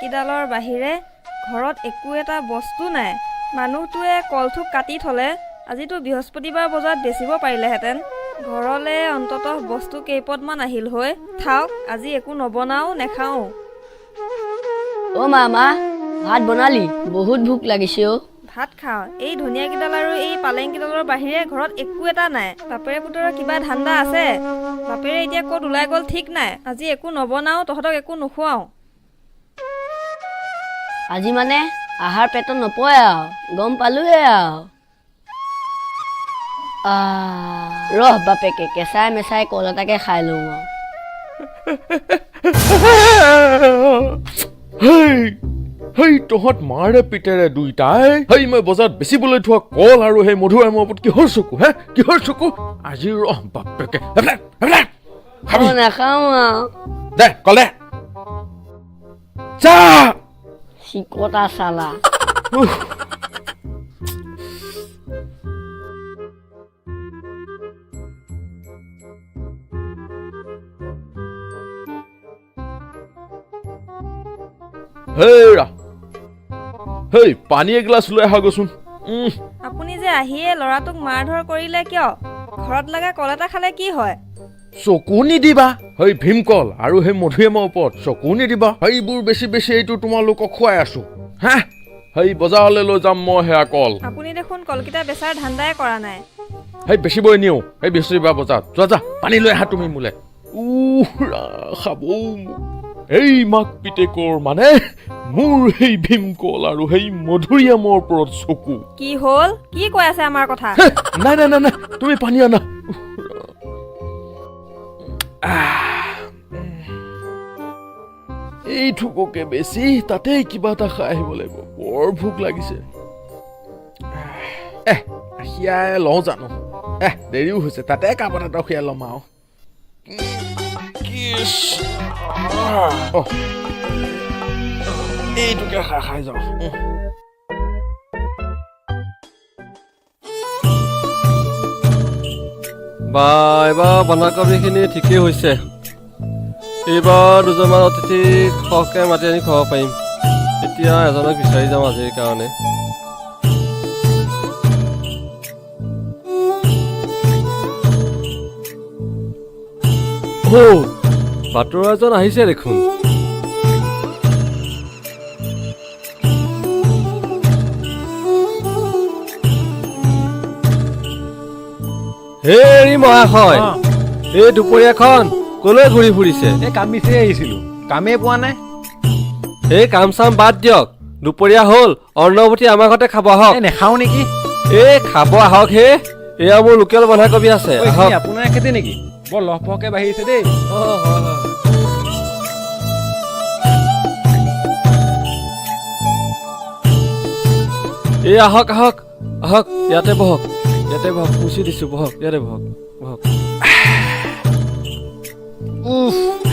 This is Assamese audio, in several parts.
ঢেঁকীডালৰ বাহিৰে ঘৰত একো এটা বস্তু নাই। মানুহটোৱে কলথোক কাটি থ'লে আজিতো বৃহস্পতিবাৰ বজাত বেচিব পাৰিলেহেঁতেন। ঘৰলৈ অন্ততঃ বস্তু কেইপদমান আহিল হৈ। থাওক, আজি একো নবনাও, নেখাওঁ। অ' মা ভাত বনালি? বহুত ভোক লাগিছে অ'। ভাত খাওঁ। এই ধনিয়াকেইডাল আৰু এই পালেংকেইডালৰ বাহিৰে ঘৰত একো এটা নাই। বাপেৰে পুতৰৰ কিবা ধান্দা আছে। বাপেৰে এতিয়া ক'ত ওলাই গ'ল ঠিক নাই। আজি একো নবনাওঁ, তহঁতক একো নোখোৱাওঁ। আজি মানে আহাৰ পেটত নপৰে আৰু, গম পালোহে আৰু। ৰহ বাপেকে কেঁচাই মেচাই কল এটাকে খাই লওঁ আৰু। হেই তহঁত মাৰে পিতেৰে দুইটাই হেই মই বজাৰত বেচিবলৈ থোৱা কল আৰু সেই মধুআমৰ ওপৰত কিহৰ চকু কিহৰ চকু? আজি ৰহ বাপেকে নাখাওঁ আৰু। দে কল দে যা চিকটা চালা। হেই পানী এগিলাচ লৈ আহাগৈচোন। আপুনি যে আহিয়ে ল'ৰাটোক মাৰধৰ কৰিলে কিয়? ঘৰত লগা কল এটা খালে কি হয়? চকু নিদিবা সেই ভীমকল আৰু সেই মধুৰিআমৰ ওপৰত চকু নিদিবা। সেইবোৰ বেছি বেছি এইটো তোমালোকক খুৱাই আছো। সেই বজাৰলৈ লৈ যাম মই সেয়া কল। আপুনি দেখোন কলকেইটা বেচাৰ ধান্দাই কৰা নাই। সেই বেচিবই নিও সেই বৃহস্পতিবাৰ বজাৰত। যোৱা পানী লৈ আহা তুমি মোলে। খাবও এই মাক পিতেকৰ মানে মোৰ সেই ভীমকল আৰু সেই মধুৰিআমৰ ওপৰত চকু। কি হ'ল? কি কৈ আছে আমাৰ কথা? নাই নাই নাই নাই তুমি পানী আনা। এইটোকে বেছি তাতেই কিবা এটা খাই আহিব লাগিব। বৰ ভোক লাগিছে। সিয়াই লওঁ জানো। দেৰিও হৈছে, তাতে কাপত এটা সিয়াই ল'ম আৰু। এইটোকে খাই যাওঁ। বা এইবাৰ বন্ধাকবিখিনি ঠিকেই হৈছে। এইবাৰ দুজনমান অতিথি সৰহকৈ মাতি আনি খুৱাব পাৰিম। এতিয়া এজনক বিচাৰি যাওঁ আজিৰ কাৰণে। বাটৰুৱা এজন আহিছে দেখোন। হেৰি মহাশয়, এই দুপৰীয়াখন কলৈ ঘূৰি ফুৰিছে? এই কাম বিচাৰি আহিছিলো, কামেই পোৱা নাই। এই কাম চাম বাদ দিয়ক, দুপৰীয়া হ'ল। অৰ্ণৱতী আমাৰ ঘৰতে খাব আহক। নেখাও নেকি? এই খাব আহক হে। এয়া মোৰ লোকেল বন্ধাকবি আছে। আপোনাৰ খেতি নেকি? বৰ লহপহকে বাঢ়িছে দেই। এই আহক আহক আহক, ইয়াতে বহক, ইয়াতে বহক, পুচি দিছো, বহক, ইয়াতে বহক বহক।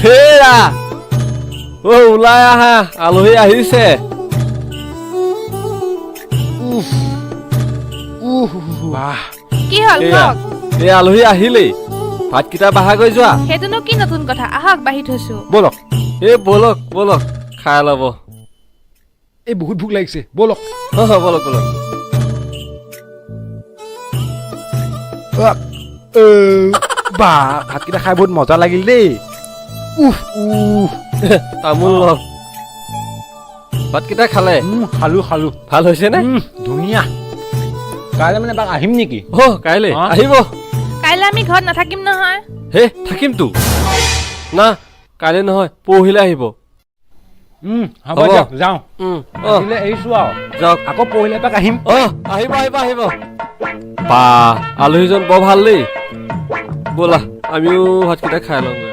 হেৰা ওলাই আহা, আলহী আহিছে। কি হ'ল কওক? এই আলহী আহিলেই, ভাতকেইটা বাহাগৈ যোৱা। সেইটোনো কি নতুন কথা? আহক, বাঢ়ি থৈছো। বলক বলক বলক, খাই ল'ব। এই বহুত ভোক লাগিছে, বলক। বলক বলক। ভাতকেইটা খাই বহুত মজা লাগিল দেই। তামোল লওক। ভাতকেইটা খালে? খালো খালো। ভাল হৈছে নে? ধুনীয়া। কাইলৈ মানে এবাৰ আহিম নেকি? কাইলৈ আহিব। কাইলৈ আমি ঘৰত নাথাকিম নহয়। হে থাকিমতো। না কাইলৈ নহয়, পৰহিলৈ আহিব। হ'ব দিয়ক, যাওঁ। এৰিছো আৰু যাওক। আকৌ পৰহিলৈ এপাক আহিম। আহিব আহিব আহিব। বা আলহীজন বৰ ভাল দেই। ব'লা আমিও ভাতকেইটা খাই লওঁগৈ।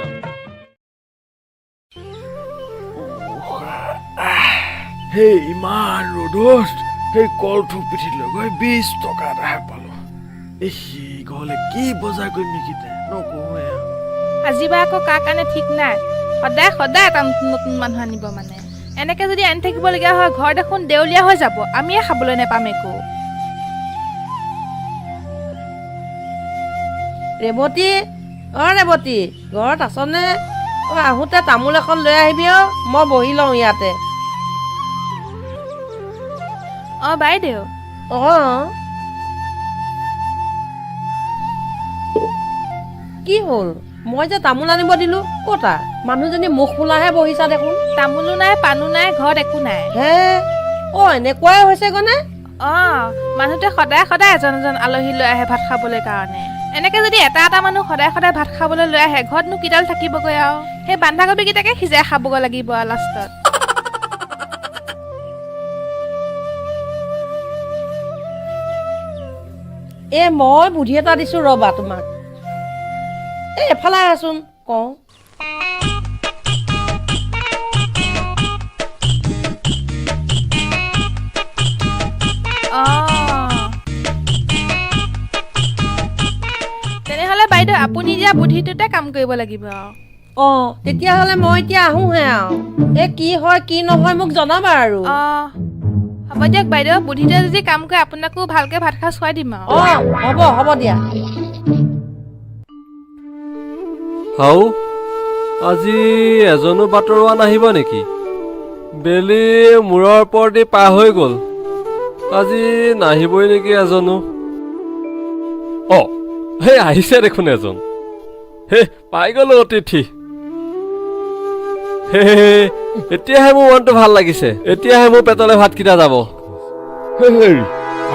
সেই ইমান ৰ'দত সেই কলথোক পিঠিত লৈ গৈ 20 টকা এটাহে পালো। ঘৰলে কি বজাৰ কৰিম নেকি নকৰোৱে। আজি বা আকৌ কাৰ কাৰণে ঠিক নাই। সদায় সদায় এটা নতুন নতুন মানুহ আনিব মানে। এনেকে যদি আনি থাকিবলগীয়া হয়, ঘৰ দেখোন দেউলীয়া হৈ যাব। আমিয়ে খাবলৈ নেপাম একো। ৰেৱতী, ৰেৱতী, ঘৰত আছনে? আহোঁতে তামোল এখন লৈ আহিবি। মই বহি লওঁ ইয়াতে। অঁ বাইদেউ অঁ কি হ'ল মই যে তামোল আনিব দিলো ক'তা মানুহজনী মুখ খোলাহে বহিছা দেখোন তামোলো নাই পাণো নাই ঘৰত একো নাই হে এনেকুৱাই হৈছে গনে অঁ মানুহটোৱে সদায় সদায় এজন এজন আলহী লৈ আহে ভাত খাবলৈ কাৰণে এনেকে যদি এটা এটা মানুহ সদায় সদায় ভাত খাবলৈ লৈ আহে ঘৰতনো কিডাল থাকিবগৈ আৰু সেই বন্ধাকবিকেইটাকে সিজাই খাবগৈ লাগিব আৰু লাষ্টত মই বুদ্ধি এটা দিছো ৰবা তোমাক এফালে আহচোন কওঁ তেনেহ'লে বাইদেউ আপুনি দিয়া বুদ্ধিটোতে কাম কৰিব লাগিব তেতিয়াহ'লে মই এতিয়া আহোহে আৰু কি হয় কি নহয় মোক জনাবা আৰু হ'ব দিয়ক বাইদেউ বুদ্ধিটোৱে যদি কাম কৰে আপোনাকো ভালকে ভাত খাই খুৱাই দিম আৰু হ'ব দিয়া হাও আজি এজনো বাটৰুৱা নাহিব নেকি বেলি মূৰৰ ওপৰেদি পাৰ হৈ গ'ল আজি নাহিবই নেকি এজনো সেই আহিছে দেখোন এজন পাই গ'লো অতিথি এতিয়াহে মোৰ মনটো ভাল লাগিছে এতিয়াহে মোৰ পেটলৈ ভাতকেইটা যাব হেই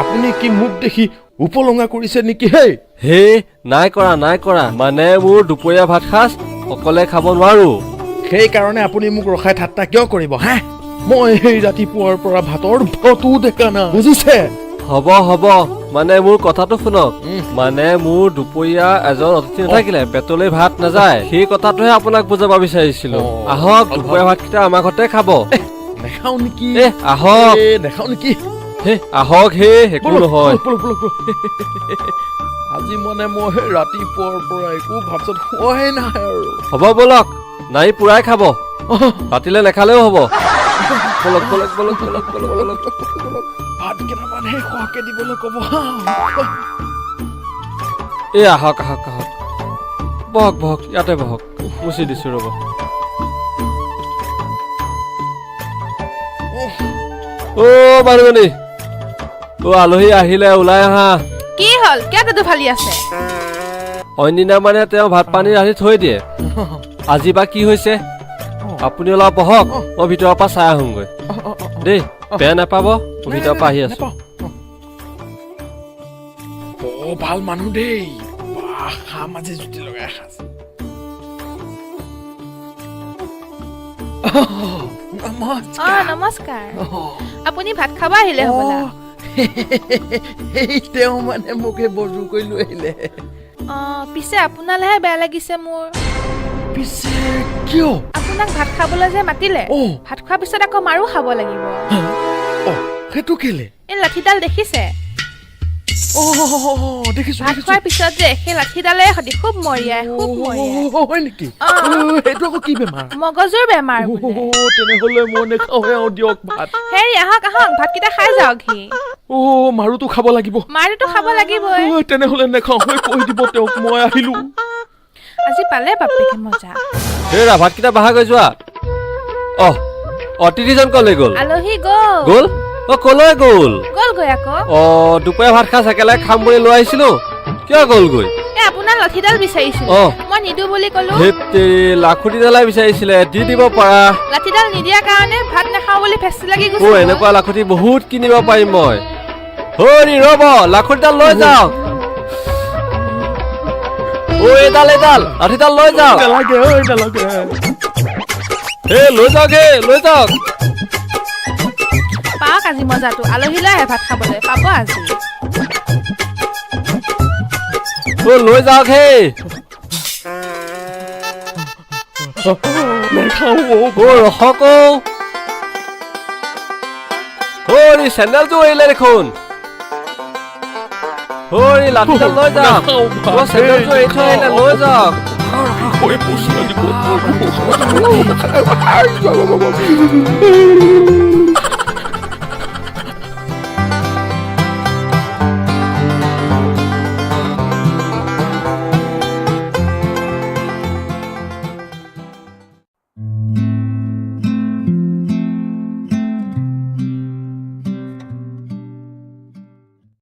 আপুনি কি মোক দেখি উপলঙা কৰিছে নেকি নাই কৰা মানে মোৰ দুপৰীয়া ভাত সাজ অকলে খাব নোৱাৰো সেইকাৰণে আপুনি মোক ৰখাই ঠাট্টা কিয় কৰিব হা মই সেই ৰাতিপুৱাৰ পৰা ভাতৰ ভতো দেখা না বুজিছে হ'ব মানে মোৰ কথাটো শুনক মানে মোৰ দুপৰীয়া এজন অতিথি নাথাকিলে পেটলৈ ভাত নাযায় সেই কথাটোহে আপোনাক বুজাব বিচাৰিছিলো আহক দুপৰীয়া ভাতকেইটা আমাৰ ঘৰতে খাব দেখাও নেকি আহক দেখাও নেকি আহক একো নহয় আজি মানে মই ৰাতিপুৱাৰ পৰা একো ভাত চাত খোৱাই নাই আৰু হ'ব বলক নাই পুৰাই খাব ৰাতিলে নেখালেও হ'ব ভাত কেইটামান খোৱাকে দিবলৈ ক'ব আহক বহক ইয়াতে বহক মুচি দিছো ৰ'ব মানুহজনী আলহী আহিলে ওলাই আহা কি হ'ল কিয় দাদু ফালি আছে অন্যদিনা মানে তেওঁ ভাত পানী ৰান্ধি থৈ দিয়ে আজি বা কি হৈছে আপুনি অলপ বহক মই ভিতৰৰ পৰা চাই আহোঁগৈ দেই বেয়া নাপাব মই ভিতৰৰ পৰা আহি আছো ভাল মানুহ দেই খাম আজি জুতি লগাই খাজ নমস্কাৰ আপুনি ভাত খাব আহিলে হ'বলা তেওঁ মানে মোকে বজু কৰি লৈ আহিলে পিছে আপোনালৈহে বেয়া লাগিছে মোৰ পিছে কিয় আপোনাক ভাত খাবলৈ যে মাতিলে ভাত খোৱাৰ পিছত আকৌ মাৰো খাব লাগিব সেইটো কেলে এই লাঠিডাল দেখিছে দেখিছো ভাত খোৱাৰ পিছত যে সেই লাঠিডালে সতি খুব মৰিয়াই হয় নেকি এইটো আকৌ কি বেমাৰ মগজুৰ বেমাৰ তেনেহলে মই নেখাওঁ দিয়ক ভাত হেৰি আহক ভাতকেইটা খাই যাওকহি মাৰুতো খাব লাগিব মাৰুতো খাব লাগিবই তেনেহলে নেখাওঁ কৈ দিব তেওঁক মই আহিলো আজি পালে বাপেকে মজা ভাতকেইটা বাহা গৈ যোৱা অতিথিজন কলৈ গ'ল আলহী গ'ল কলৈ গ'ল গ'লগৈ আকৌ দুপৰীয়া ভাত খাজ একেলগে খাম বুলি লৈ আহিছিলো কিয় গ'লগৈ আপোনাৰ লাঠিডাল বিচাৰিছিলো মই নিদো বুলি ক'লো লাখুটিডালে বিচাৰিছিলে দি দিব পাৰা লাঠিডাল নিদিয়াৰ কাৰণে ভাত নাখাওঁ বুলি ফেচি লাগি গৈছে এনেকুৱা লাখুটি বহুত কিনিব পাৰিম মই ৰ'ব লাখুটিডাল লৈ যাওঁ এডাল লাঠিডাল লৈ যাওঁ লৈ যাওক পাওক আজি মজাটো আলহীলৈ আহে ভাত খাবলৈ পাব আজি লৈ যাওক ৰখক চেণ্ডেলযোৰ এৰিলে দেখোন লাঠিডাল লৈ যাওক চেণ্ডেলযোৰ এৰি থৈ আহিলে লৈ যাওক